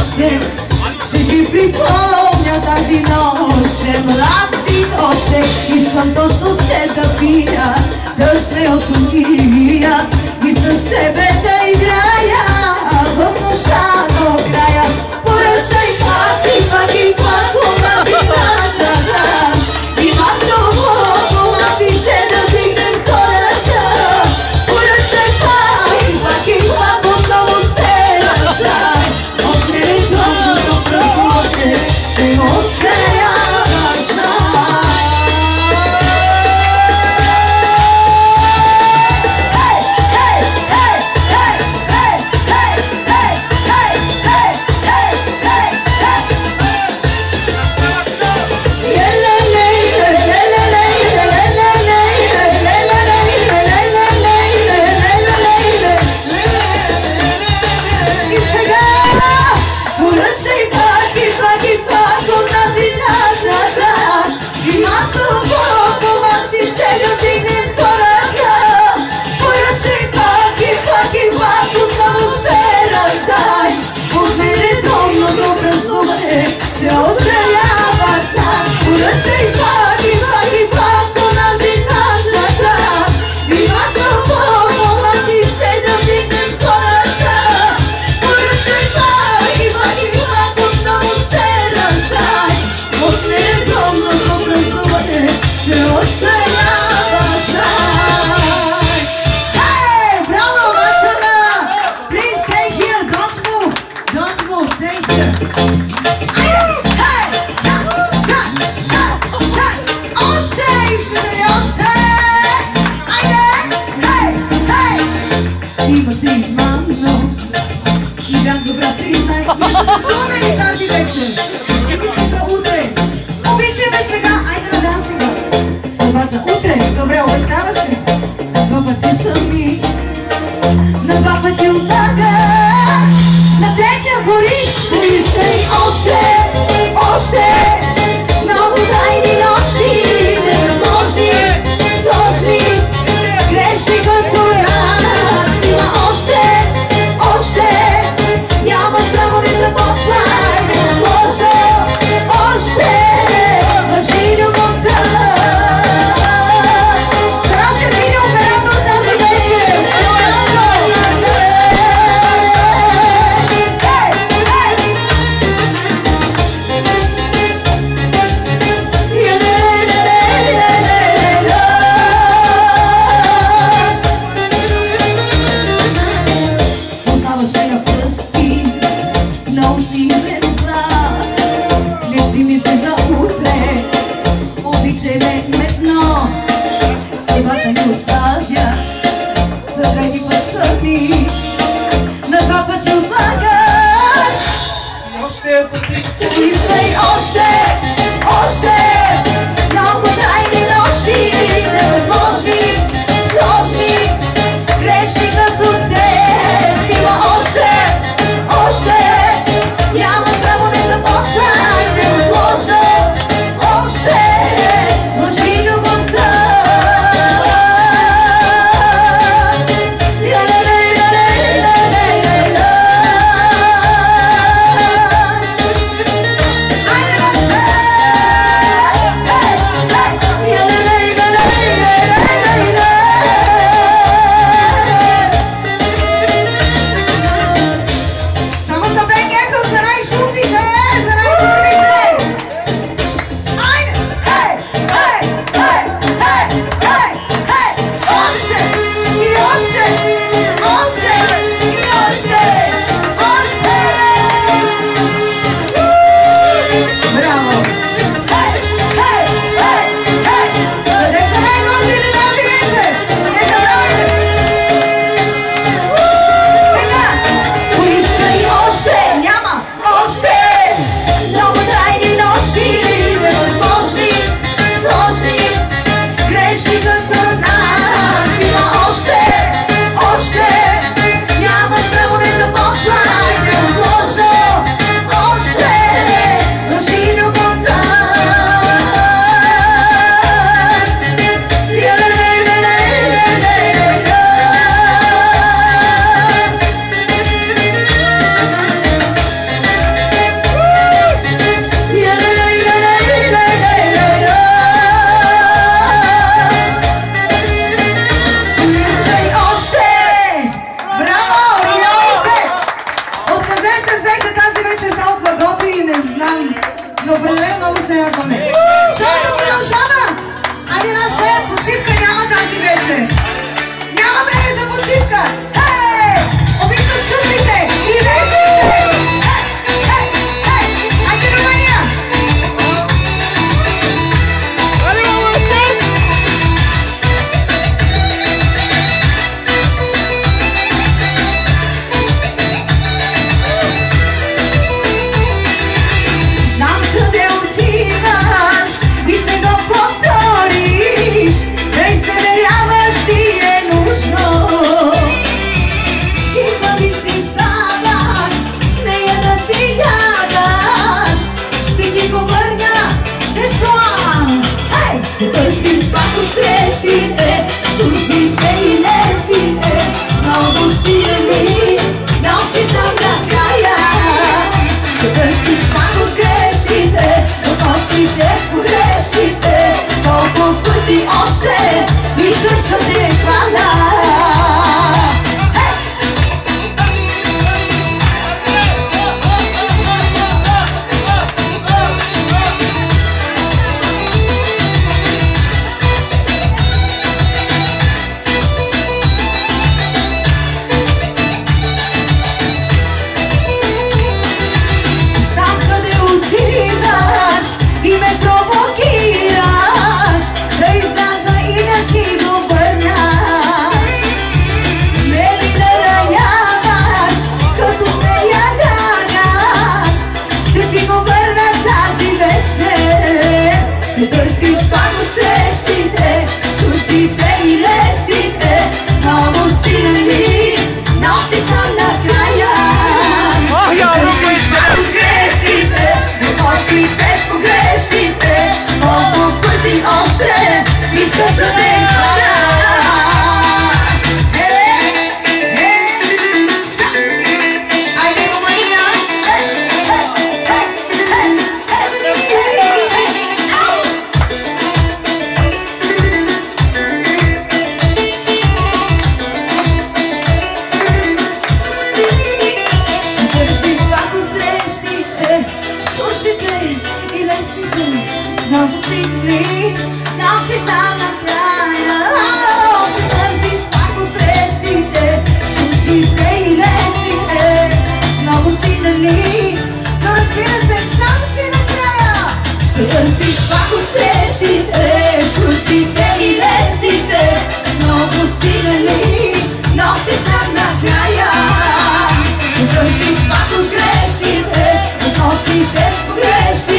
още ще ти припомня тази нощ. Млад вид още искам точно с теб да пия, да сме от уния и с тебе да играя в нощта до края. Поръчай пак и пак и пак онази нашата, и масово масите да вдигнем хората. Поръчай пак и пак и пак отново се раздай, от нередовното празнуване се остарява знай. Поръчай пак и пак и пак от тази нашата, и масово по масите да вдигнем хората. Поръчай пак и пак и пак отново се раздай, от нередовното празнуване се остарява знак. Поръчай пак и пак и пак онази нашата, и масово по масите да вдигнем хората. Поръчай пак и пак и пак отново се раздай, от нередовното празнуване се остарява знай. Hey, bravo, Машана! Please stay here, don't move, stay here. Hey, чак, чак, чак, чак, още, искаме още! Айде, хей, хей! Имате измамно и бях добра, признай. И ще танцуваме ли тази вечер? Не си мисли за утре. Обичаме сега, айде на дансинга. Събата утре, добре, обещаваш ли? Два пъти сами, на два пъти отпада, на третия гориш. Поискай още, още, много тайни нощи, невъзможни, сложни, грешни като нас. Има още, още, нямаш право, не започвай, може, още, лъжи любовта. За нашия видеооператор тази вечер, се! Няма време за почивка! Обичаш чуждите и местните! Айде, Румъния! Знам къде отиваш, виж не го повториш, да изневеряваш ти е нужно. И зависим ставаш, с нея да си лягаш, ще ти го върна сестра. Ще търсиш пак от срещите, чуждите и лестите, с много сили, но си сам накрая. Ще търсиш пак от грешките, от нощите с погрешките, колко пъти още искаш да те хвана. И ме провокираш да изляза и да ти го върна. Ме ли нараняваш, като с нея лягаш, ще ти го върна тази вечер. Ще търсиш пак от срещите, чуждите и лестите, с много силни, но си сам накрая. Ще търсиш пак от грешките, от нощите с погрешките, колко пъти още искаш да те хвана. Айде, Румъния! Ще търсиш пак от срещите, чуждите и лесните, с много силни, но си сам накрая. Ще търсиш пак от срещите, чуждите и лесните, с много силни, но разбира се, сам си накрая. Ще търсиш пак от срещите, чуждите и лесните, с много силни, но си сам накрая. Ще търсиш пак от грешките, от нощите с погрешките,